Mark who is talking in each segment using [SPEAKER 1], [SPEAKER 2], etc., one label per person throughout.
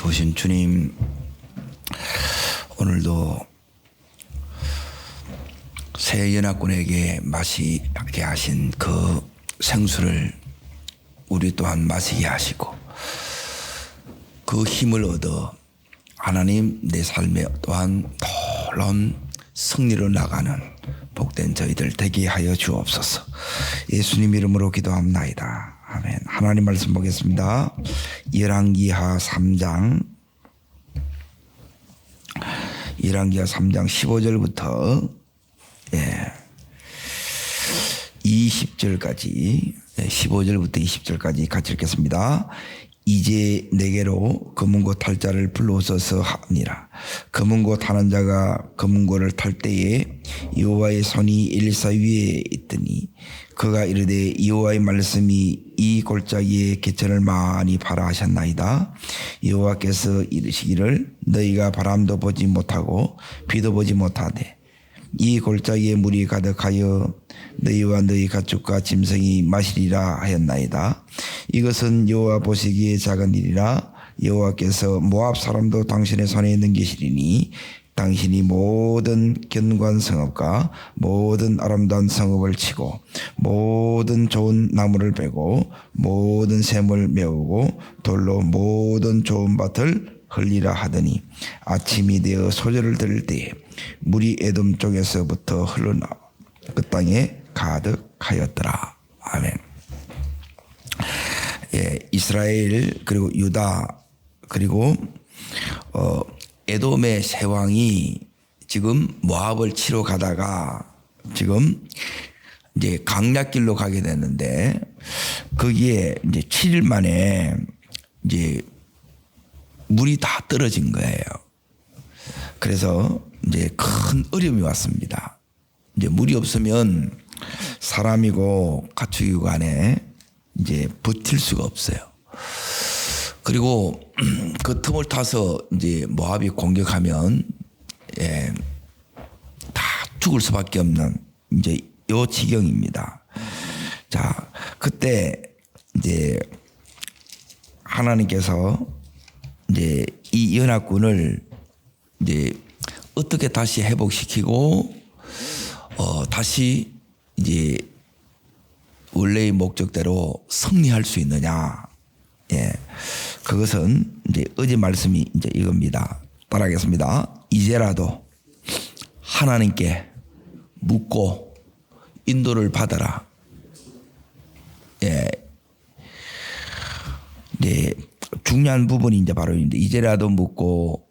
[SPEAKER 1] 좋으신 주님, 오늘도 새 연합군에게 마시게 하신 그 생수를 우리 또한 마시게 하시고 그 힘을 얻어 하나님 내 삶에 또한 놀라운 승리로 나가는 복된 저희들 되게 하여 주옵소서. 예수님 이름으로 기도합나이다. 아멘. 하나님 말씀 보겠습니다. 열왕기하 3장 15절부터 20절까지 15절부터 20절까지 같이 읽겠습니다. 이제 내게로 검은고 탈 자를 불러오소서 하니라. 검은고 타는 자가 검은고를 탈 때에 여호와의 손이 엘리사 위에 있더니 그가 이르되 여호와의 말씀이 이 골짜기에 개천을 많이 파라 하셨나이다. 여호와께서 이르시기를 너희가 바람도 보지 못하고 비도 보지 못하되 이 골짜기에 물이 가득하여 너희와 너희 가축과 짐승이 마시리라 하였나이다. 이것은 여호와 보시기에 작은 일이라. 여호와께서 모압 사람도 당신의 손에 넘기시리니 당신이 모든 견고한 성읍과 모든 아름다운 성읍을 치고 모든 좋은 나무를 베고 모든 샘을 메우고 돌로 모든 좋은 밭을 흘리라 하더니 아침이 되어 소절을 들을 때에 물이 에돔 쪽에서부터 흘러나와 그 땅에 가득하였더라. 아멘. 이스라엘 그리고 유다 그리고 에돔의 세 왕이 지금 모압을 치러 가다가 지금 이제 강약길로 가게 됐는데 거기에 이제 7일 만에 이제 물이 다 떨어진 거예요. 그래서 이제 큰 어려움이 왔습니다. 이제 물이 없으면 사람이고 가축이고 간에 이제 버틸 수가 없어요. 그리고 그 틈을 타서 이제 모압이 공격하면 다 죽을 수밖에 없는 이제 요 지경입니다. 자, 그때 이제 하나님께서 이제 이 연합군을 이제 어떻게 다시 회복시키고 다시 이제 원래의 목적대로 승리할 수 있느냐? 그것은 이제 어제 말씀이 이제 이겁니다. 따라하겠습니다. 이제라도 하나님께 묻고 인도를 받아라. 이제 중요한 부분이 이제 바로 이제라도 묻고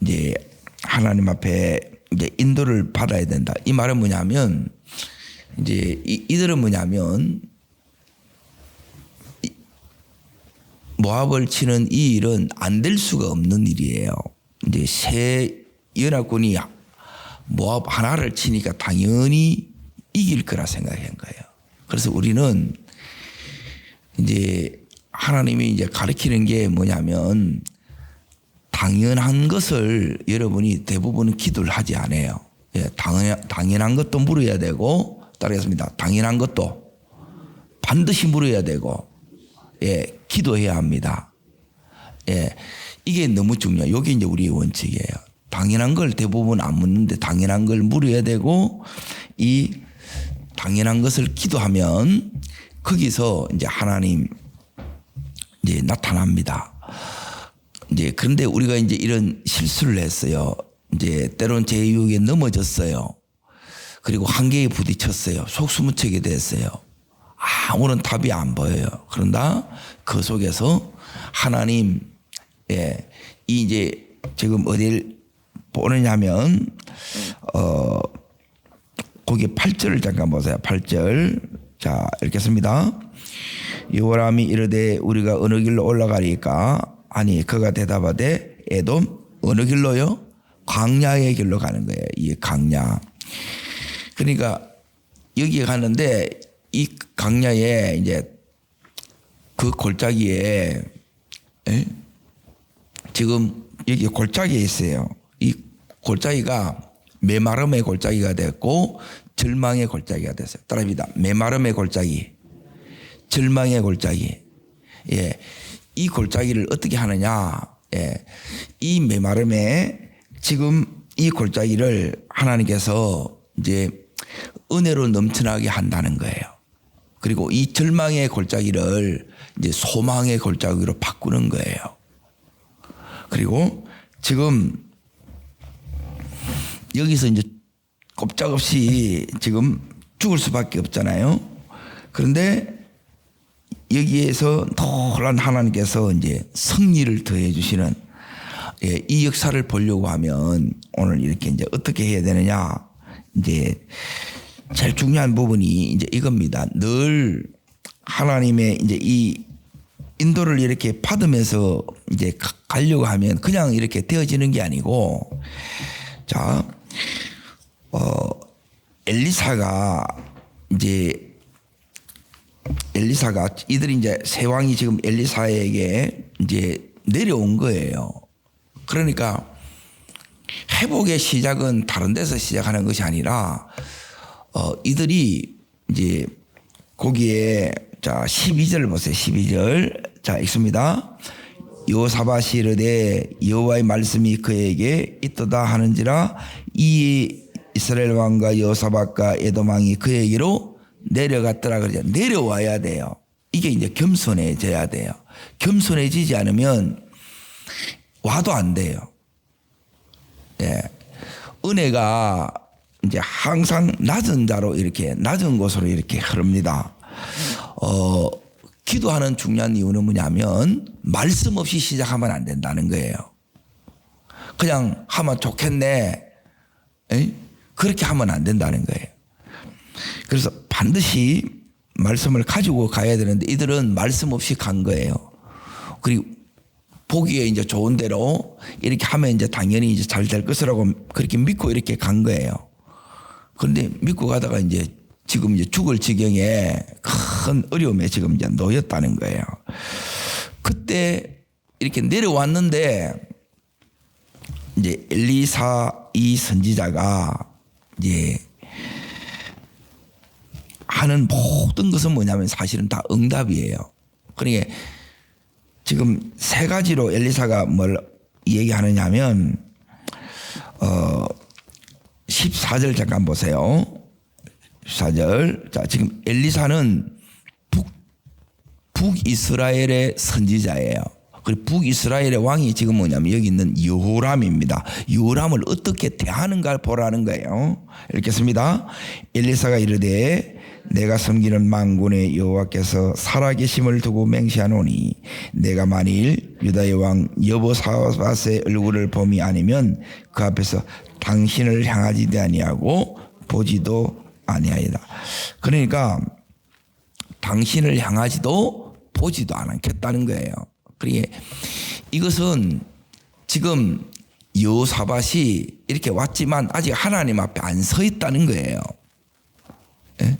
[SPEAKER 1] 이제 하나님 앞에 이제 인도를 받아야 된다. 이 말은 뭐냐면 이제 이들은 뭐냐면 모압을 치는 이 일은 안 될 수가 없는 일이에요. 이제 새 연합군이 모압 하나를 치니까 당연히 이길 거라 생각한 거예요. 그래서 우리는 이제 하나님이 이제 가르치는 게 뭐냐면 당연한 것을 여러분이 대부분 기도를 하지 않아요. 당연한 것도 물어야 되고 따르겠습니다. 당연한 것도 반드시 물어야 되고 기도해야 합니다. 이게 너무 중요해요. 이게 이제 우리의 원칙이에요. 당연한 걸 대부분 안 묻는데 당연한 걸 물어야 되고 이 당연한 것을 기도하면 거기서 이제 하나님 이제 나타납니다. 이제 그런데 우리가 이제 이런 실수를 했어요. 이제 때론 제 유혹에 넘어졌어요. 그리고 한계에 부딪혔어요. 속수무책이 됐어요. 아무런 답이 안 보여요. 그런다 그 속에서 하나님 이 이제 지금 어딜 보느냐면 거기 8절을 잠깐 보세요. 8절 자 읽겠습니다. 여호람이 이르되 우리가 어느 길로 올라가리까 아니 그가 대답하되 에돔 어느 길로요? 광야의 길로 가는 거예요. 이 광야. 그러니까 여기에 가는데 이 광야에 이제 그 골짜기에 지금 여기 골짜기에 있어요. 이 골짜기가 메마름의 골짜기가 됐고 절망의 골짜기가 됐어요. 따라합니다. 메마름의 골짜기, 절망의 골짜기. 이 골짜기를 어떻게 하느냐? 예. 이 메마름에 지금 이 골짜기를 하나님께서 이제 은혜로 넘쳐나게 한다는 거예요. 그리고 이 절망의 골짜기를 이제 소망의 골짜기로 바꾸는 거예요. 그리고 지금 여기서 이제 꼼짝없이 지금 죽을 수밖에 없잖아요. 그런데 여기에서 노란 하나님께서 이제 승리를 더해 주시는 이 역사를 보려고 하면 오늘 이렇게 이제 어떻게 해야 되느냐. 이제 제일 중요한 부분이 이제 이겁니다. 늘 하나님의 이제 이 인도를 이렇게 받으면서 이제 가려고 하면 그냥 이렇게 되어지는 게 아니고, 자, 엘리사가 이들이 이제 세 왕이 지금 엘리사에게 이제 내려온 거예요. 그러니까 회복의 시작은 다른 데서 시작하는 것이 아니라 이들이 이제 거기에 자 12절 보세요. 12절 자 읽습니다. 여호사밧이 이르되 여호와의 말씀이 그에게 있도다 하는지라 이 이스라엘 왕과 여호사밧과 에돔 왕이 그에게로 내려갔더라. 그러죠. 내려와야 돼요. 이게 이제 겸손해져야 돼요. 겸손해지지 않으면 와도 안 돼요. 예. 은혜가 이제 항상 낮은 자로 이렇게 낮은 곳으로 이렇게 흐릅니다. 기도하는 중요한 이유는 뭐냐면 말씀 없이 시작하면 안 된다는 거예요. 그냥 하면 좋겠네. 에이? 그렇게 하면 안 된다는 거예요. 그래서 반드시 말씀을 가지고 가야 되는데 이들은 말씀 없이 간 거예요. 그리고 보기에 이제 좋은 대로 이렇게 하면 이제 당연히 이제 잘 될 것이라고 그렇게 믿고 이렇게 간 거예요. 그런데 믿고 가다가 이제 지금 이제 죽을 지경에 큰 어려움에 지금 이제 놓였다는 거예요. 그때 이렇게 내려왔는데 이제 엘리사 이 선지자가 이제 하는 모든 것은 뭐냐면 사실은 다 응답이에요. 그러니까 지금 세 가지로 엘리사가 뭘 얘기하느냐 하면 14절 잠깐 보세요. 14절. 자, 지금 엘리사는 북이스라엘의 선지자예요. 그리고 북이스라엘의 왕이 지금 뭐냐면 여기 있는 여호람입니다. 여호람을 어떻게 대하는가를 보라는 거예요. 읽겠습니다. 엘리사가 이르되 내가 섬기는 만군의 여호와께서 살아계심을 두고 맹세하노니 내가 만일 유다의 왕 여호사밧의 얼굴을 봄이 아니면 그 앞에서 당신을 향하지 아니하고 보지도 아니하리라. 그러니까 당신을 향하지도 보지도 않겠다는 거예요. 그러니까 이것은 지금 여호사밧이 이렇게 왔지만 아직 하나님 앞에 안 서 있다는 거예요. 예?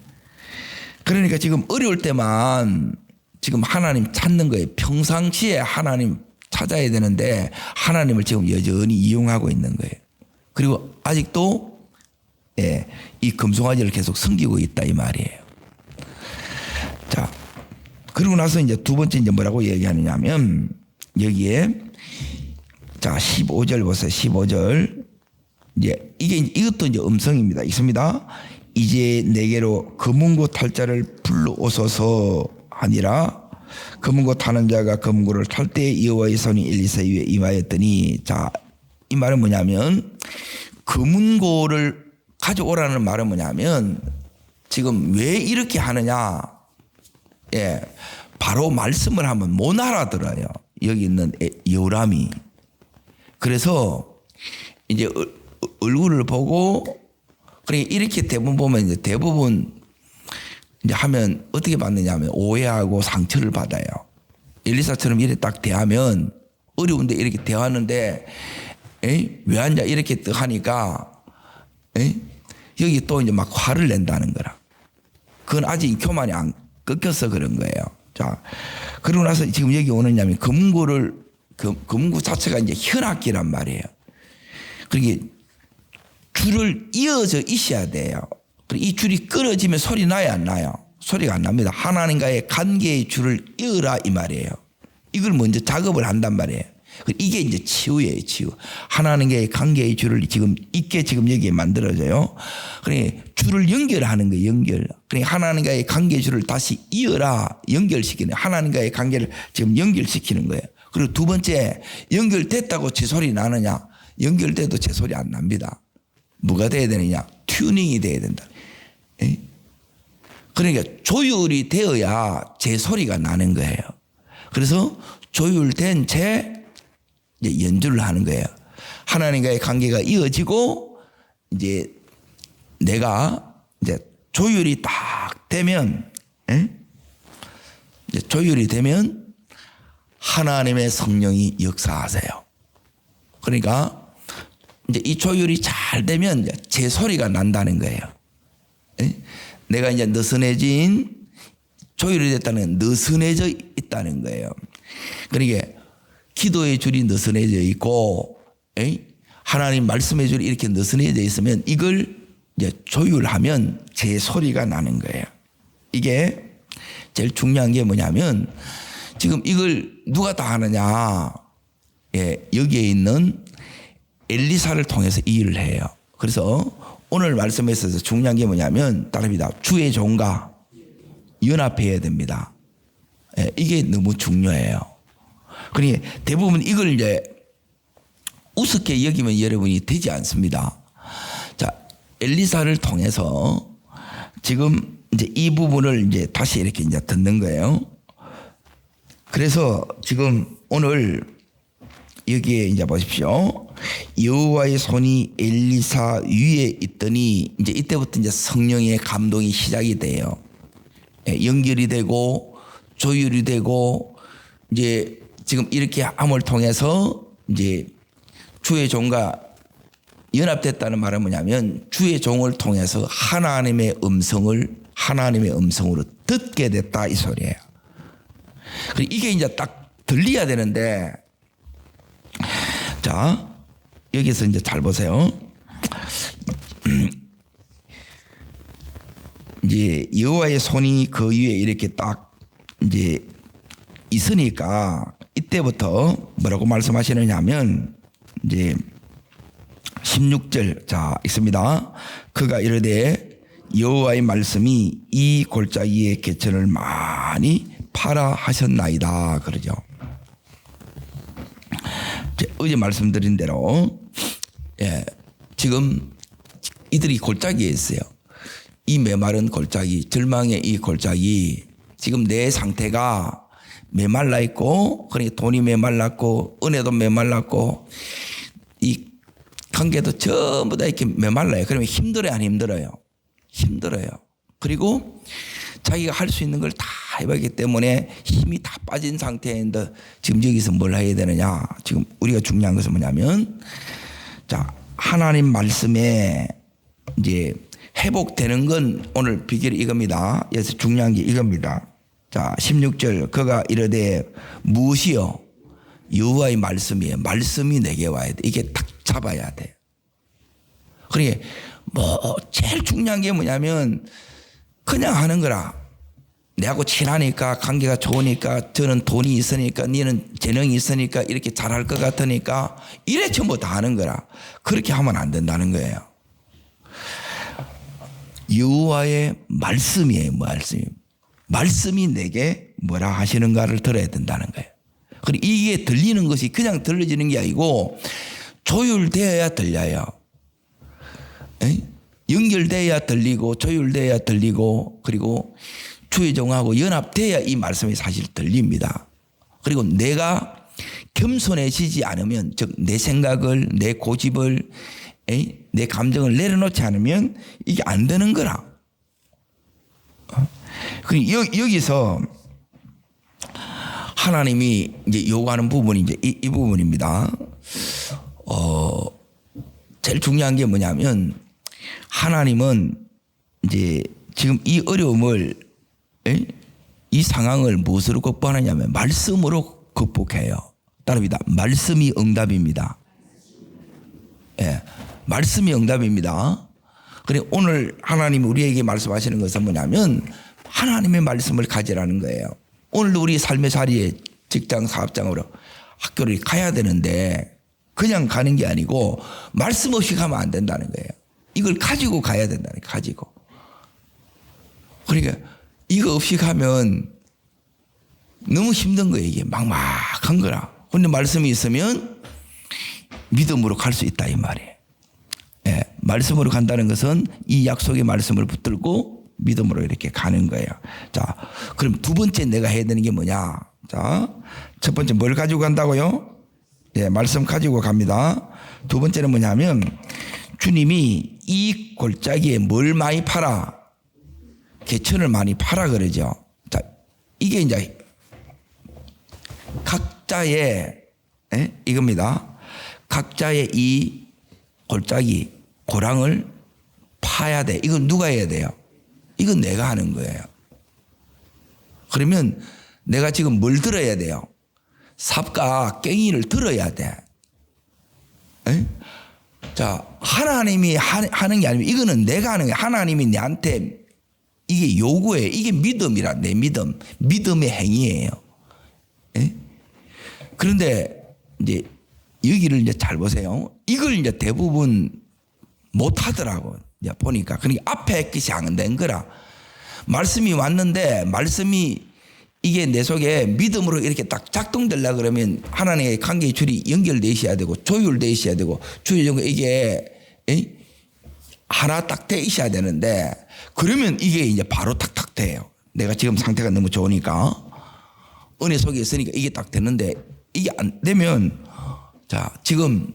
[SPEAKER 1] 그러니까 지금 어려울 때만 지금 하나님 찾는 거예요. 평상시에 하나님 찾아야 되는데 하나님을 지금 여전히 이용하고 있는 거예요. 그리고 아직도 이 금송아지를 계속 섬기고 있다 이 말이에요. 자, 그러고 나서 이제 두 번째 이제 뭐라고 얘기하느냐면 여기에 자 15절 보세요. 15절 이제 이것도 이제 음성입니다. 있습니다. 이제 내게로 검은고 탈 자를 불러오소서 하니라. 검은고 타는 자가 검은고를 탈 때 여호와의 손이 엘리사 위에 임하였더니 자, 이 말은 뭐냐면 검은고를 가져오라는 말은 뭐냐면 지금 왜 이렇게 하느냐. 예, 바로 말씀을 하면 못 알아들어요. 여기 있는 여호람이. 그래서 이제 얼굴을 보고 그러니까 이렇게 대부분 보면 이제 대부분 이제 하면 어떻게 받느냐 하면 오해하고 상처를 받아요. 엘리사처럼 이렇게 딱 대하면 어려운데 이렇게 대하는데 왜 앉아 이렇게 딱 하니까 여기 또 이제 막 화를 낸다는 거라. 그건 아직 교만이 안 꺾여서 그런 거예요. 자, 그러고 나서 지금 여기 오느냐면 검은고 자체가 이제 현악기란 말이에요. 그러니까 줄을 이어져 있어야 돼요. 이 줄이 끊어지면 소리 나야 안 나요? 소리가 안 납니다. 하나님과의 관계의 줄을 이어라 이 말이에요. 이걸 먼저 작업을 한단 말이에요. 이게 이제 치유예요, 치유. 하나님과의 관계의 줄을 지금 있게 지금 여기에 만들어져요. 그러니 줄을 연결하는 거예요, 연결. 그러니까 하나님과의 관계의 줄을 다시 이어라, 연결시키는, 하나님과의 관계를 지금 연결시키는 거예요. 그리고 두 번째, 연결됐다고 제 소리 나느냐? 연결돼도 제 소리 안 납니다. 뭐가 돼야 되느냐? 튜닝이 돼야 된다. 에? 그러니까 조율이 되어야 제 소리가 나는 거예요. 그래서 조율된 채 이제 연주를 하는 거예요. 하나님과의 관계가 이어지고 이제 내가 이제 조율이 딱 되면, 이제 조율이 되면 하나님의 성령이 역사하세요. 그러니까 이제 이 조율이 잘 되면 이제 제 소리가 난다는 거예요. 내가 이제 느슨해진, 조율이 됐다는 느슨해져 있다는 거예요. 그러니까 기도의 줄이 느슨해져 있고, 하나님 말씀의 줄이 이렇게 느슨해져 있으면 이걸 이제 조율하면 제 소리가 나는 거예요. 이게 제일 중요한 게 뭐냐면 지금 이걸 누가 다 하느냐? 여기에 있는 엘리사를 통해서 이 일을 해요. 그래서 오늘 말씀에 있어서 중요한 게 뭐냐면 다릅니다. 주의 종과 연합해야 됩니다. 이게 너무 중요해요. 그러니 대부분 이걸 이제 우습게 여기면 여러분이 되지 않습니다. 자, 엘리사를 통해서 지금 이제 이 부분을 이제 다시 이렇게 이제 듣는 거예요. 그래서 지금 오늘 여기에 이제 보십시오. 여호와의 손이 엘리사 위에 있더니 이제 이때부터 이제 성령의 감동이 시작이 돼요. 연결이 되고 조율이 되고 이제 지금 이렇게 함을 통해서 이제 주의 종과 연합됐다는 말은 뭐냐면 주의 종을 통해서 하나님의 음성으로 듣게 됐다 이 소리예요. 그리고 이게 이제 딱 들려야 되는데, 자 여기서 이제 잘 보세요. 이제 여호와의 손이 그 위에 이렇게 딱 이제 있으니까 이때부터 뭐라고 말씀하시느냐면 이제 16절 자 있습니다. 그가 이르되 여호와의 말씀이 이 골짜기의 개천을 많이 파라 하셨나이다 그러죠. 어제 말씀드린 대로 지금 이들이 골짜기에 있어요. 이 메마른 골짜기, 절망의 이 골짜기, 지금 내 상태가 메말라 있고, 그러니까 돈이 메말랐고, 은혜도 메말랐고, 이 관계도 전부 다 이렇게 메말라요. 그러면 힘들어요, 안 힘들어요? 힘들어요. 그리고 자기가 할 수 있는 걸 다 해봤기 때문에 힘이 다 빠진 상태인데 지금 여기서 뭘 해야 되느냐? 지금 우리가 중요한 것은 뭐냐면, 자, 하나님 말씀에 이제 회복되는 건 오늘 비결이 이겁니다. 그래서 중요한 게 이겁니다. 자, 16절 그가 이르되 무엇이요? 여호와의 말씀이에요. 말씀이 내게 와야 돼. 이게 딱 잡아야 돼. 그러니까 뭐 제일 중요한 게 뭐냐면 그냥 하는 거라. 내하고 친하니까 관계가 좋으니까 저는 돈이 있으니까 니는 재능이 있으니까 이렇게 잘할 것 같으니까 이래 전부 다 하는 거라. 그렇게 하면 안 된다는 거예요. 여호와의 말씀이에요. 말씀이 내게 뭐라 하시는가를 들어야 된다는 거예요. 그리고 이게 들리는 것이 그냥 들려지는 게 아니고 조율되어야 들려요. 연결돼야 들리고 조율돼야 들리고 그리고 주의 종하고 연합돼야 이 말씀이 사실 들립니다. 그리고 내가 겸손해지지 않으면 즉 내 생각을 내 고집을 내 감정을 내려놓지 않으면 이게 안 되는 거라. 여기서 하나님이 이제 요구하는 부분이 이제 이 부분입니다. 제일 중요한 게 뭐냐면 하나님은 이제 지금 이 어려움을 이 상황을 무엇으로 극복하느냐면 말씀으로 극복해요. 따릅니다. 말씀이 응답입니다. 말씀이 응답입니다. 그래 오늘 하나님이 우리에게 말씀하시는 것은 뭐냐면 하나님의 말씀을 가지라는 거예요. 오늘도 우리 삶의 자리에 직장 사업장으로 학교를 가야 되는데 그냥 가는 게 아니고 말씀 없이 가면 안 된다는 거예요. 이걸 가지고 가야 된다는 거예요. 가지고. 그러니까 이거 없이 가면 너무 힘든 거예요. 이게 막막한 거라. 그런데 말씀이 있으면 믿음으로 갈 수 있다 이 말이에요. 예, 말씀으로 간다는 것은 이 약속의 말씀을 붙들고 믿음으로 이렇게 가는 거예요. 자, 그럼 두 번째 내가 해야 되는 게 뭐냐? 자, 첫 번째 뭘 가지고 간다고요? 예, 말씀 가지고 갑니다. 두 번째는 뭐냐면 주님이 이 골짜기에 뭘 많이 팔아? 개천을 많이 팔아 그러죠. 자, 이게 이제 각자의 이겁니다. 각자의 이 골짜기 고랑을 파야 돼. 이건 누가 해야 돼요? 이건 내가 하는 거예요. 그러면 내가 지금 뭘 들어야 돼요? 삽과 괭이를 들어야 돼. 에? 자, 하나님이 하는 게 아니면 이거는 내가 하는 거예요. 하나님이 내한테 이게 요구예요. 이게 믿음이라. 내 믿음. 믿음의 행위예요. 에? 그런데 이제 여기를 이제 잘 보세요. 이걸 이제 대부분 못 하더라고. 이제 보니까. 그러니까 앞에 것이 안 된 거라. 말씀이 왔는데 말씀이 이게 내 속에 믿음으로 이렇게 딱 작동되려 그러면 하나님의 관계의 줄이 연결되어 있어야 되고 조율되어 있어야 되고 조율 이게 하나 딱 돼 있어야 되는데 그러면 이게 이제 바로 탁탁 돼요. 내가 지금 상태가 너무 좋으니까 은혜 속에 있으니까 이게 딱 되는데 이게 안 되면 자, 지금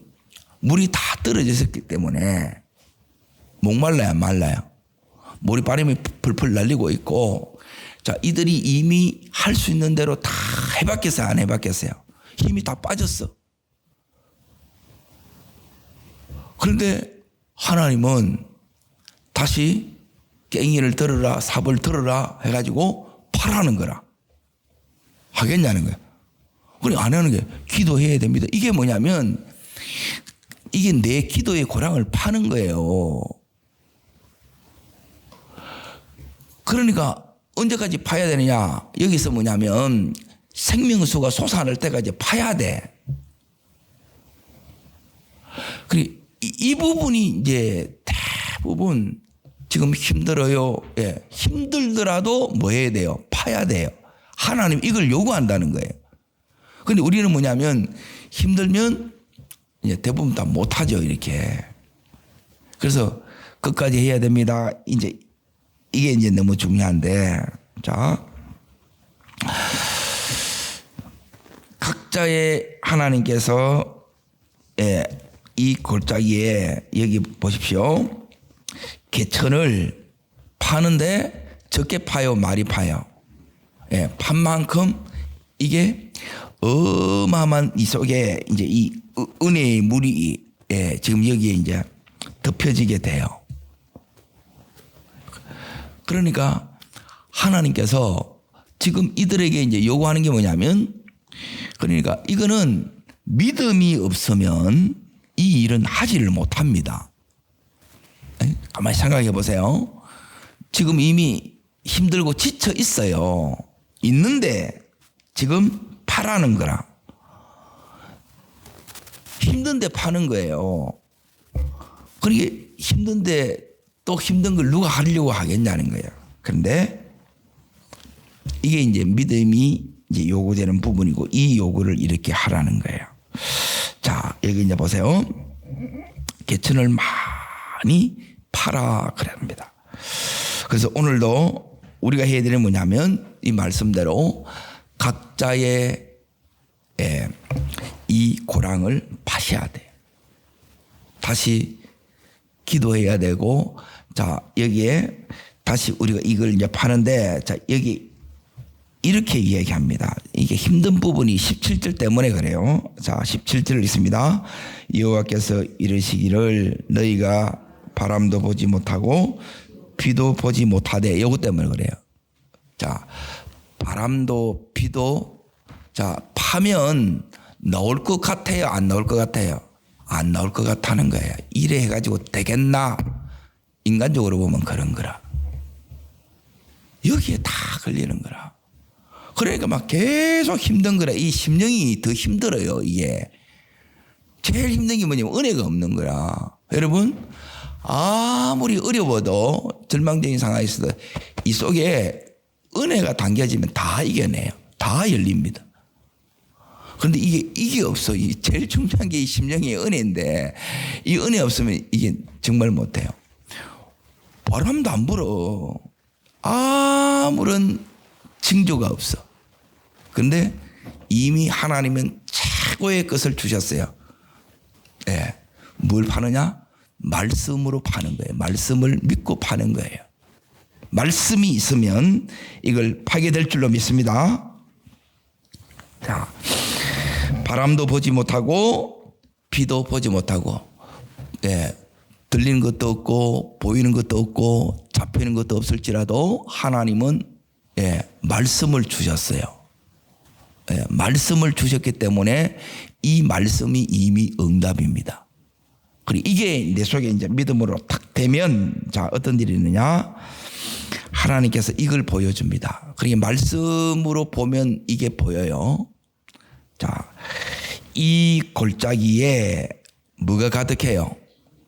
[SPEAKER 1] 물이 다 떨어졌기 때문에 목말라요, 안 말라요? 머리바람이 풀풀 날리고 있고 자, 이들이 이미 할 수 있는 대로 다 해봤겠어요, 안 해봤겠어요? 힘이 다 빠졌어. 그런데 하나님은 다시 괭이를 들어라, 삽을 들어라 해가지고 파라는 거라. 하겠냐는 거예요. 그래, 안 하는 게 기도해야 됩니다. 이게 뭐냐면 이게 내 기도의 고랑을 파는 거예요. 그러니까 언제까지 파야 되느냐? 여기서 뭐냐면 생명수가 솟아날 때까지 파야 돼. 그리고 이 부분이 이제 대부분 지금 힘들어요. 예, 힘들더라도 뭐 해야 돼요? 파야 돼요. 하나님 이걸 요구한다는 거예요. 근데 우리는 뭐냐면 힘들면 이제 대부분 다 못하죠, 이렇게. 그래서 끝까지 해야 됩니다. 이제 이게 이제 너무 중요한데, 자. 각자의 하나님께서 이 골짜기에 여기 보십시오. 개천을 파는데 적게 파요, 많이 파요? 예, 판 만큼 이게 어마어마한 이 속에 이제 이 은혜의 물이 지금 여기에 이제 덮여지게 돼요. 그러니까 하나님께서 지금 이들에게 이제 요구하는 게 뭐냐면 그러니까 이거는 믿음이 없으면 이 일은 하지를 못합니다. 가만히 생각해 보세요. 지금 이미 힘들고 지쳐 있어요. 있는데 지금 파라는 거라. 힘든데 파는 거예요. 그러니까 힘든데 또 힘든 걸 누가 하려고 하겠냐는 거예요. 그런데 이게 이제 믿음이 이제 요구되는 부분이고 이 요구를 이렇게 하라는 거예요. 자, 여기 이제 보세요. 개천을 많이 파라 그래야 합니다. 그래서 오늘도 우리가 해야 되는 뭐냐면 이 말씀대로 각자의 이 고랑을 파셔야 돼요. 다시 기도해야 되고 자, 여기에 다시 우리가 이걸 이제 파는데 자, 여기 이렇게 이야기합니다. 이게 힘든 부분이 17절 때문에 그래요. 자, 17절 있습니다. 여호와께서 이르시기를 너희가 바람도 보지 못하고 비도 보지 못하되 이것 때문에 그래요. 자, 바람도 비도 자, 파면 나올 것 같아요? 안 나올 것 같아요? 안 나올 것 같다는 거예요. 이래 해가지고 되겠나? 인간적으로 보면 그런 거라. 여기에 다 걸리는 거라. 그러니까 막 계속 힘든 거라. 이 심령이 더 힘들어요. 이게 제일 힘든 게 뭐냐면 은혜가 없는 거야. 여러분 아무리 어려워도 절망적인 상황이 있어도 이 속에 은혜가 담겨지면 다 이겨내요. 다 열립니다. 그런데 이게 없어. 이 제일 중요한 게 이 심령의 은혜인데 이 은혜 없으면 이게 정말 못해요. 바람도 안 불어. 아무런 징조가 없어. 그런데 이미 하나님은 최고의 것을 주셨어요. 예. 뭘 파느냐? 말씀으로 파는 거예요. 말씀을 믿고 파는 거예요. 말씀이 있으면 이걸 파게 될 줄로 믿습니다. 자, 바람도 보지 못하고 비도 보지 못하고, 예, 들리는 것도 없고 보이는 것도 없고 잡히는 것도 없을지라도 하나님은 예, 말씀을 주셨어요. 예, 말씀을 주셨기 때문에 이 말씀이 이미 응답입니다. 그리고 이게 내 속에 이제 믿음으로 탁 되면 자 어떤 일이 있느냐? 하나님께서 이걸 보여줍니다. 그러니까 말씀으로 보면 이게 보여요. 자, 이 골짜기에 뭐가 가득해요?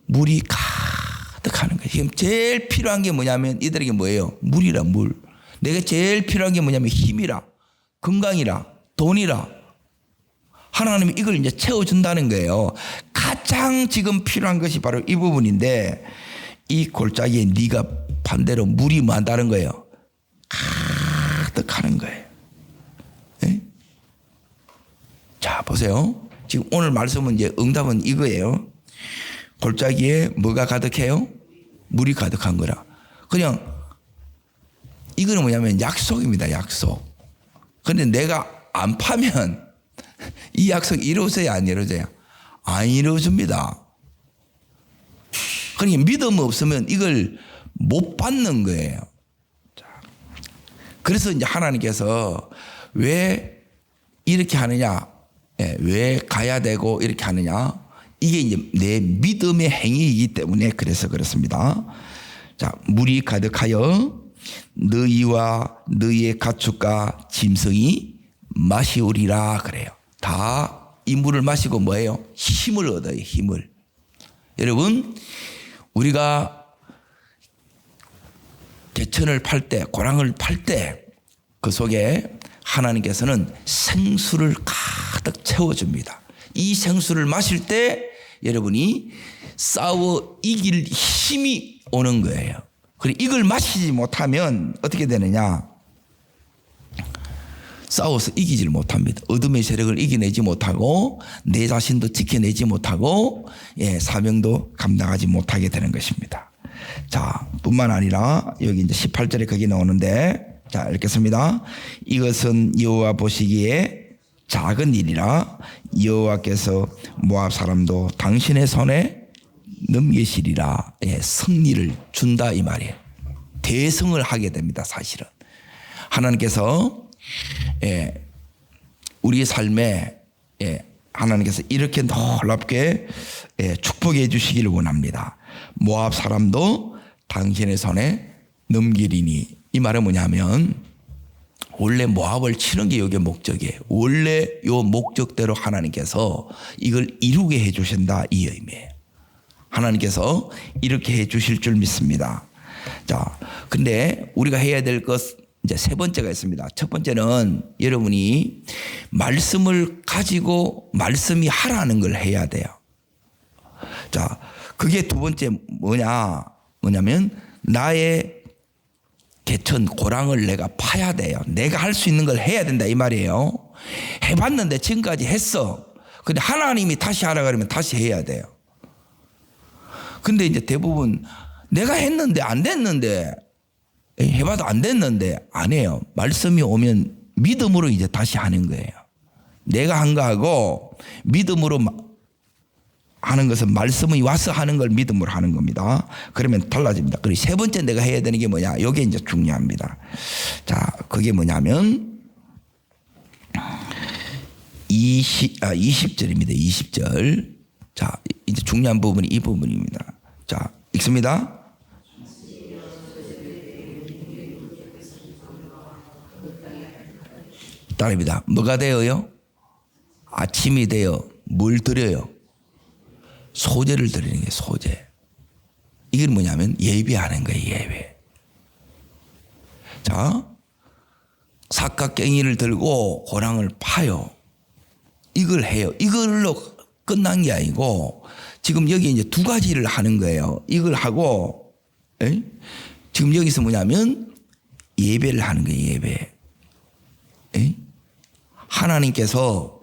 [SPEAKER 1] 물이 가득하는 거예요. 지금 제일 필요한 게 뭐냐면 이들에게 뭐예요? 물이라 물. 내가 제일 필요한 게 뭐냐면 힘이라, 건강이라, 돈이라. 하나님이 이걸 이제 채워준다는 거예요. 가장 지금 필요한 것이 바로 이 부분인데 이 골짜기에 네가 반대로 물이 많다는 거예요. 가득하는 거예요. 네? 자 보세요. 지금 오늘 말씀은 이제 응답은 이거예요. 골짜기에 뭐가 가득해요? 물이 가득한 거라. 그냥 이거는 뭐냐면 약속입니다. 약속. 그런데 내가 안 파면 이 약속이 이루어져야 안 이루어져요? 안 이루어집니다. 그러니까 믿음 없으면 이걸 못 받는 거예요. 그래서 이제 하나님께서 왜 이렇게 하느냐? 왜 가야 되고 이렇게 하느냐? 이게 이제 내 믿음의 행위이기 때문에 그래서 그렇습니다. 자, 물이 가득하여 너희와 너희의 가축과 짐승이 마시오리라 그래요. 다 이 물을 마시고 뭐예요? 힘을 얻어요. 힘을. 여러분 우리가 개천을 팔 때 고랑을 팔 때 그 속에 하나님께서는 생수를 가득 채워줍니다. 이 생수를 마실 때 여러분이 싸워 이길 힘이 오는 거예요. 그리고 이걸 마시지 못하면 어떻게 되느냐? 싸워서 이기질 못합니다. 어둠의 세력을 이겨내지 못하고 내 자신도 지켜내지 못하고 예, 사명도 감당하지 못하게 되는 것입니다. 자, 뿐만 아니라 여기 이제 18절에 거기 나오는데 자, 읽겠습니다. 이것은 여호와 보시기에 작은 일이라 여호와께서 모압 사람도 당신의 손에 넘기시리라. 예, 승리를 준다 이 말이에요. 대승을 하게 됩니다. 사실은 하나님께서 예, 우리의 삶에 예, 하나님께서 이렇게 놀랍게 예, 축복해 주시기를 원합니다. 모압 사람도 당신의 손에 넘기리니. 이 말은 뭐냐면 원래 모압을 치는 게 여기의 목적이에요. 원래 요 목적대로 하나님께서 이걸 이루게 해 주신다 이 의미예요. 하나님께서 이렇게 해 주실 줄 믿습니다. 자, 근데 우리가 해야 될 것 이제 세 번째가 있습니다. 첫 번째는 여러분이 말씀을 가지고 말씀이 하라는 걸 해야 돼요. 자, 그게 두 번째 뭐냐면 나의 개천 고랑을 내가 파야 돼요. 내가 할 수 있는 걸 해야 된다 이 말이에요. 해봤는데 지금까지 했어. 근데 하나님이 다시 하라 그러면 다시 해야 돼요. 근데 이제 대부분 내가 했는데 안 됐는데 해봐도 안 됐는데 안 해요. 말씀이 오면 믿음으로 이제 다시 하는 거예요. 내가 한 거하고 믿음으로 하는 것은 말씀이 와서 하는 걸 믿음으로 하는 겁니다. 그러면 달라집니다. 그리고 세 번째 내가 해야 되는 게 뭐냐? 이게 이제 중요합니다. 자, 그게 뭐냐면 20절입니다. 20절. 자, 이제 중요한 부분이 이 부분입니다. 자, 읽습니다. 따릅니다. 뭐가 되어요? 아침이 되어 뭘 드려요? 소제를 드리는 게 소제. 이게 뭐냐면 예배하는 거예요. 예배. 자, 삭각갱이를 들고 호랑을 파요. 이걸 해요. 이걸로 끝난 게 아니고 지금 여기 이제 두 가지를 하는 거예요. 이걸 하고 지금 여기서 뭐냐면 예배를 하는 거예요. 예배. 하나님께서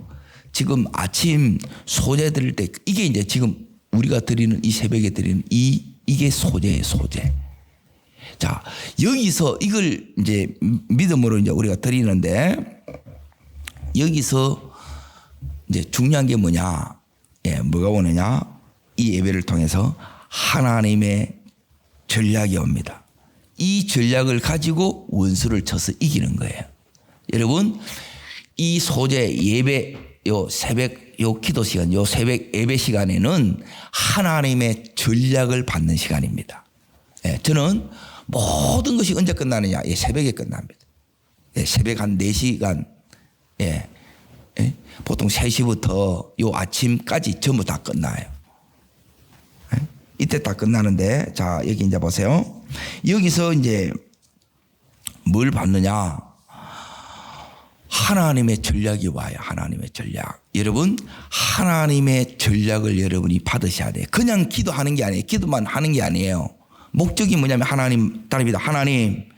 [SPEAKER 1] 지금 아침 소제 드릴 때 이게 이제 지금 우리가 드리는 이 새벽에 드리는 이게 소제예요. 소제. 자, 여기서 이걸 이제 믿음으로 이제 우리가 드리는데 여기서 이제 중요한 게 뭐냐? 뭐가 오느냐? 이 예배를 통해서 하나님의 전략이 옵니다. 이 전략을 가지고 원수를 쳐서 이기는 거예요. 여러분, 이 소제 예배 요 새벽 요 기도 시간 요 새벽 예배 시간에는 하나님의 전략을 받는 시간입니다. 저는 모든 것이 언제 끝나느냐? 새벽에 끝납니다. 새벽 한 4시간 보통 3시부터 요 아침까지 전부 다 끝나요. 이때 다 끝나는데 자 여기 이제 보세요. 여기서 이제 뭘 받느냐? 하나님의 전략이 와요. 하나님의 전략. 여러분 하나님의 전략을 여러분이 받으셔야 돼요. 그냥 기도하는 게 아니에요. 기도만 하는 게 아니에요. 목적이 뭐냐면 하나님 따릅니다. 하나님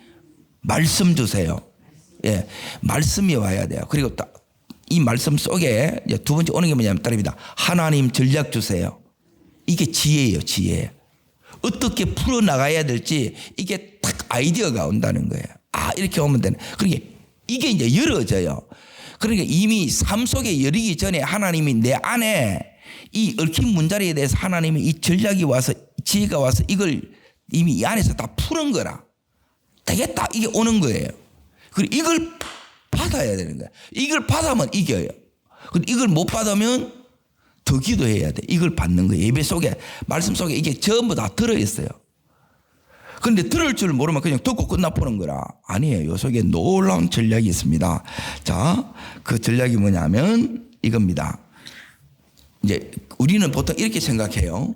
[SPEAKER 1] 말씀 주세요. 말씀이 와야 돼요. 그리고 이 말씀 속에 두 번째 오는 게 뭐냐면 따릅니다. 하나님 전략 주세요. 이게 지혜예요. 지혜. 어떻게 풀어나가야 될지 이게 딱 아이디어가 온다는 거예요. 이렇게 오면 되는. 그러니까 이게 이제 열어져요. 그러니까 이미 삶 속에 열리기 전에 하나님이 내 안에 이 얽힌 문자리에 대해서 하나님이 이 전략이 와서 지혜가 와서 이걸 이미 이 안에서 다 푸는 거라. 되겠다. 이게 오는 거예요. 그리고 이걸 받아야 되는 거야. 이걸 받으면 이겨요. 그리고 이걸 못 받으면 더 기도해야 돼. 이걸 받는 거예요. 예배 속에 말씀 속에 이게 전부 다 들어있어요. 그런데 들을 줄 모르면 그냥 듣고 끝나보는 거라. 아니에요. 이 속에 놀라운 전략이 있습니다. 자, 그 전략이 뭐냐면 이겁니다. 이제 우리는 보통 이렇게 생각해요.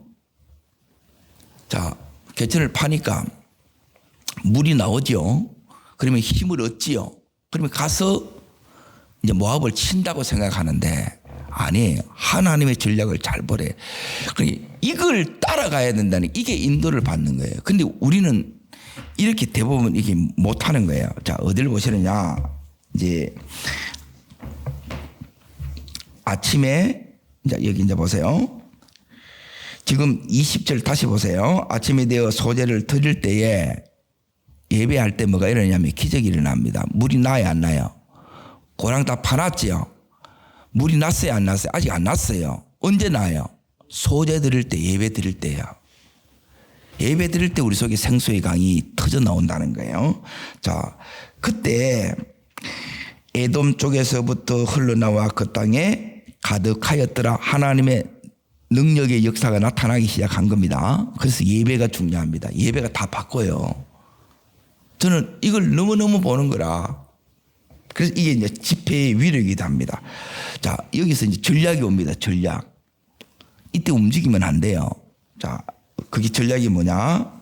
[SPEAKER 1] 자, 개천을 파니까 물이 나오죠. 그러면 힘을 얻지요. 그러면 가서 이제 모압을 친다고 생각하는데 아니에요. 하나님의 전략을 잘 보래. 그러니까 이걸 따라가야 된다는 이게 인도를 받는 거예요. 근데 우리는 이렇게 대부분 이게 못하는 거예요. 자, 어디를 보시느냐. 이제 아침에 이제 여기 이제 보세요. 지금 20절 다시 보세요. 아침에 되어 소제를 드릴 때에 예배할 때 뭐가 일어나냐면 기적이 일어납니다. 물이 나요, 안 나요? 고랑 다 파놨지요. 물이 났어요, 안 났어요? 아직 안 났어요. 언제 나요? 소제 드릴 때, 예배 드릴 때요. 예배 드릴 때 우리 속에 생수의 강이 터져 나온다는 거예요. 자, 그때 에돔 쪽에서부터 흘러나와 그 땅에 가득하였더라. 하나님의 능력의 역사가 나타나기 시작한 겁니다. 그래서 예배가 중요합니다. 예배가 다 바꿔요. 저는 이걸 너무너무 보는 거라. 그래서 이게 이제 집회의 위력이기도 합니다. 자, 여기서 이제 전략이 옵니다. 전략. 이때 움직이면 안 돼요. 자, 그게 전략이 뭐냐?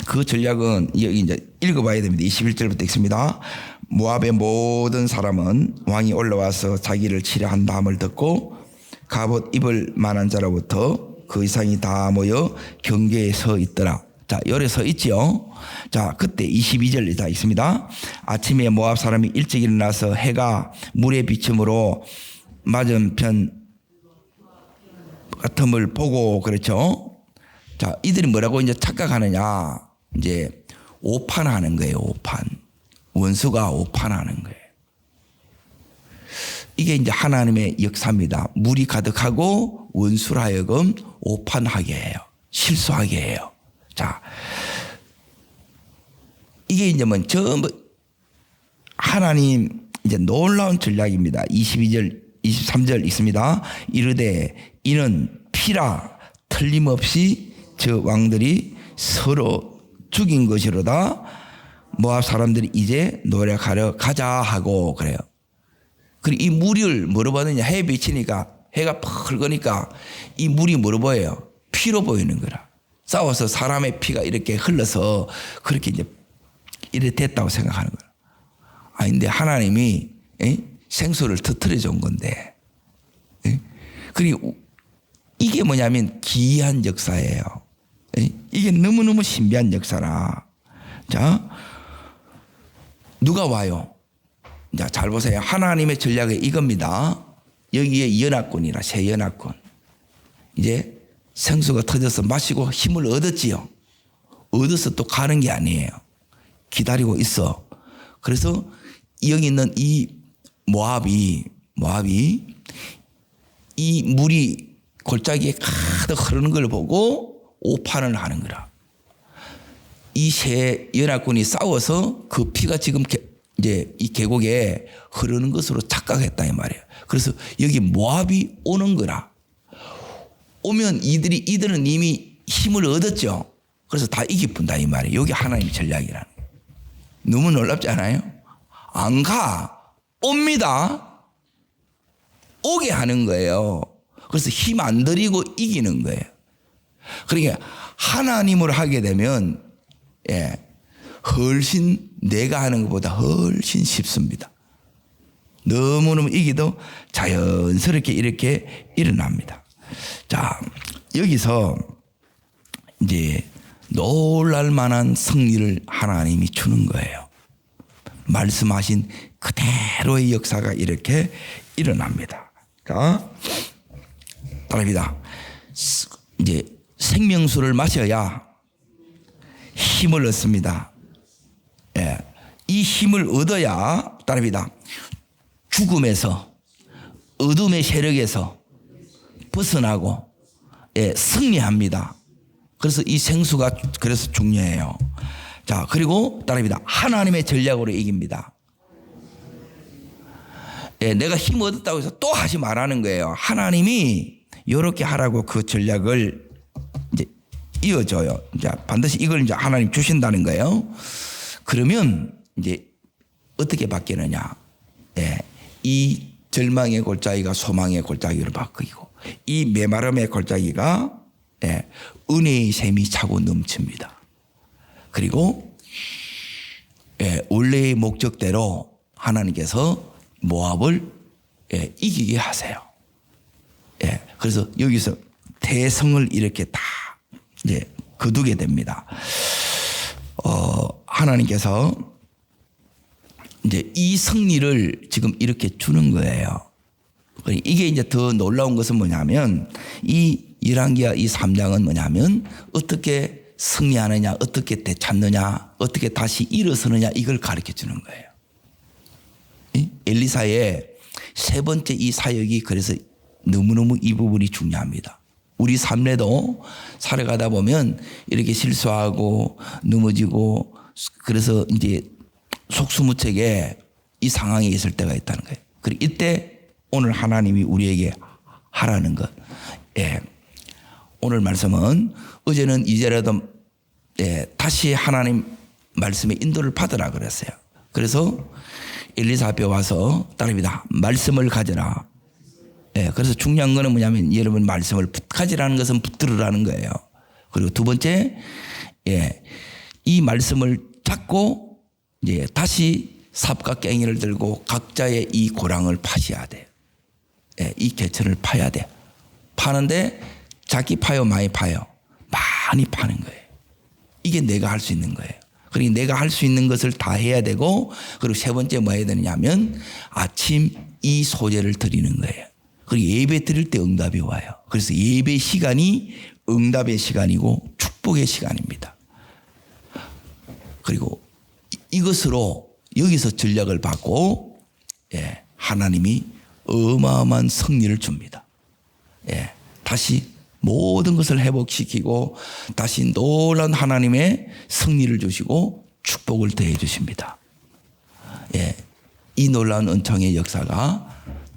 [SPEAKER 1] 그 전략은 여기 이제 읽어봐야 됩니다. 21절부터 읽습니다. 모압의 모든 사람은 왕이 올라와서 자기를 치려 한다함을 듣고 갑옷 입을 만한 자로부터 그 이상이 다 모여 경계에 서 있더라. 자, 열에 서 있죠. 자, 그때 22절 다 있습니다. 아침에 모압 사람이 일찍 일어나서 해가 물에 비침으로 맞은편 같음을 보고 그렇죠. 자, 이들이 뭐라고 이제 착각하느냐. 이제 오판하는 거예요. 오판. 원수가 오판하는 거예요. 이게 이제 하나님의 역사입니다. 물이 가득하고 원수를 하여금 오판하게 해요. 실수하게 해요. 자, 이게 이제 뭐 전부 하나님 이제 놀라운 전략입니다. 22절, 23절 있습니다. 이르되 이는 피라 틀림없이 저 왕들이 서로 죽인 것이로다. 모압 사람들이 이제 노력하러 가자 하고 그래요. 그리고 이 물을 뭐로 보느냐? 해 비치니까 해가 펄거니까 이 물이 뭐로 보여요? 피로 보이는 거라. 싸워서 사람의 피가 이렇게 흘러서 그렇게 이제 이래 됐다고 생각하는 거야. 근데 하나님이 생수를 터뜨려 준 건데. 그리고 이게 뭐냐면 기이한 역사예요. 이게 너무너무 신비한 역사라. 자, 누가 와요? 자, 잘 보세요. 하나님의 전략이 이겁니다. 여기에 연합군이라, 새 연합군. 이제 생수가 터져서 마시고 힘을 얻었지요. 얻어서 또 가는 게 아니에요. 기다리고 있어. 그래서 여기 있는 이 모압이 이 물이 골짜기에 가득 흐르는 걸 보고 오판을 하는 거라. 이 새 연합군이 싸워서 그 피가 지금 이제 이 계곡에 흐르는 것으로 착각했다 이 말이에요. 그래서 여기 모압이 오는 거라. 오면 이들은 이미 힘을 얻었죠. 그래서 다 이기뿐다 이 말이에요. 여기 하나님의 전략이라는 거예요. 너무 놀랍지 않아요? 안 가. 옵니다. 오게 하는 거예요. 그래서 힘 안 들이고 이기는 거예요. 그러니까 하나님을 하게 되면 훨씬 내가 하는 것보다 훨씬 쉽습니다. 너무너무 이기도 자연스럽게 이렇게 일어납니다. 자, 여기서 이제 놀랄 만한 승리를 하나님이 주는 거예요. 말씀하신 그대로의 역사가 이렇게 일어납니다. 자, 따라합니다. 이제 생명수를 마셔야 힘을 얻습니다. 이 힘을 얻어야 따라합니다. 죽음에서 어둠의 세력에서 벗어나고 승리합니다. 그래서 이 생수가 그래서 중요해요. 자, 그리고 따라합니다. 하나님의 전략으로 이깁니다. 내가 힘 얻었다고 해서 또 하지 말라는 거예요. 하나님이 이렇게 하라고 그 전략을 이제 이어줘요. 이제 반드시 이걸 이제 하나님 주신다는 거예요. 그러면 이제 어떻게 바뀌느냐? 이 절망의 골짜기가 소망의 골짜기로 바뀌고, 이 메마름의 골짜기가 은혜의 샘이 차고 넘칩니다. 그리고 원래의 목적대로 하나님께서 모압을 이기게 하세요. 그래서 여기서 대성을 이렇게 다 이제 거두게 됩니다. 하나님께서 이제 이 승리를 지금 이렇게 주는 거예요. 이게 이제 더 놀라운 것은 뭐냐면 이 열왕기하 이 3장은 뭐냐면 어떻게 승리하느냐, 어떻게 되찾느냐, 어떻게 다시 일어서느냐 이걸 가르쳐 주는 거예요. 엘리사의 세 번째 이 사역이 그래서 너무너무 이 부분이 중요합니다. 우리 삶에도 살아가다 보면 이렇게 실수하고 넘어지고 그래서 이제 속수무책에 이 상황에 있을 때가 있다는 거예요. 그리고 이때 오늘 하나님이 우리에게 하라는 것. 오늘 말씀은 어제는 이제라도 다시 하나님 말씀의 인도를 받으라 그랬어요. 그래서 엘리사 앞에 와서 따릅니다. 말씀을 가져라. 그래서 중요한 거는 뭐냐면 여러분 말씀을 가지라는 것은 붙들으라는 거예요. 그리고 두 번째, 이 말씀을 잡고 이제 다시 삽과 괭이를 들고 각자의 이 고랑을 파셔야 돼요. 이 개천을 파야 돼. 파는데 작게 파요, 많이 파요? 많이 파는 거예요. 이게 내가 할 수 있는 거예요. 그러니까 내가 할 수 있는 것을 다 해야 되고, 그리고 세 번째 뭐 해야 되느냐면 아침 이 소제를 드리는 거예요. 그리고 예배 드릴 때 응답이 와요. 그래서 예배 시간이 응답의 시간이고 축복의 시간입니다. 그리고 이것으로 여기서 전략을 받고 하나님이 어마어마한 승리를 줍니다. 다시 모든 것을 회복시키고 다시 놀라운 하나님의 승리를 주시고 축복을 더해 주십니다. 이 놀라운 은총의 역사가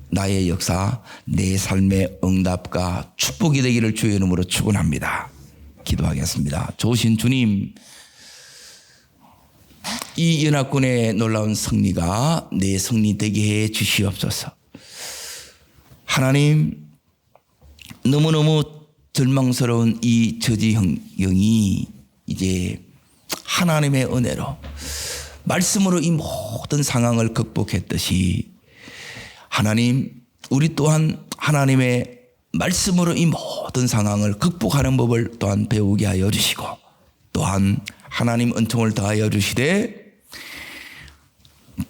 [SPEAKER 1] 나의 역사, 내 삶의 응답과 축복이 되기를 주의 이름으로 축원합니다. 기도하겠습니다. 좋으신 주님, 이 연합군의 놀라운 승리가 내 승리 되게 해 주시옵소서. 하나님, 너무너무 절망스러운 이 저지형이 이제 하나님의 은혜로 말씀으로 이 모든 상황을 극복했듯이 하나님, 우리 또한 하나님의 말씀으로 이 모든 상황을 극복하는 법을 또한 배우게 하여 주시고, 또한 하나님 은총을 더하여 주시되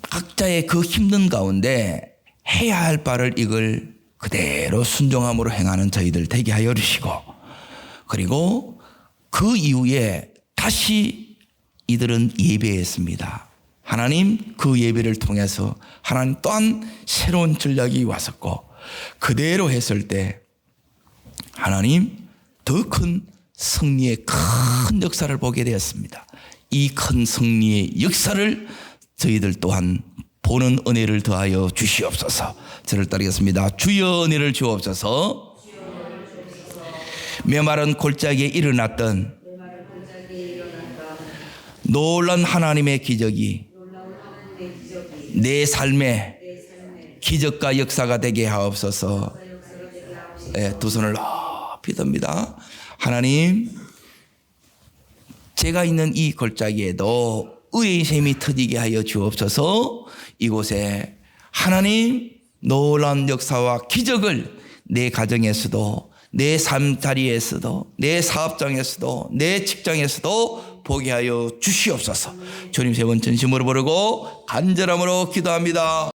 [SPEAKER 1] 각자의 그 힘든 가운데 해야 할 바를 이걸 그대로 순종함으로 행하는 저희들 되게 하여 주시고, 그리고 그 이후에 다시 이들은 예배했습니다. 하나님, 그 예배를 통해서 하나님 또한 새로운 전략이 왔었고, 그대로 했을 때 하나님 더 큰 승리의 큰 역사를 보게 되었습니다. 이 큰 승리의 역사를 저희들 또한 보는 은혜를 더하여 주시옵소서. 저를 따르겠습니다. 주여 은혜를 주옵소서. 메마른 골짜기에 일어났던 놀라운 하나님의 기적이 내 삶의 기적과 역사가 되게 하옵소서. 두 손을 높이 듭니다. 하나님, 제가 있는 이 골짜기에도 의의 샘이 터지게 하여 주옵소서. 이곳에 하나님 놀라운 역사와 기적을 내 가정에서도, 내 삶 자리에서도, 내 사업장에서도, 내 직장에서도 보게 하여 주시옵소서. 주님 세 번 전심으로 부르고 간절함으로 기도합니다.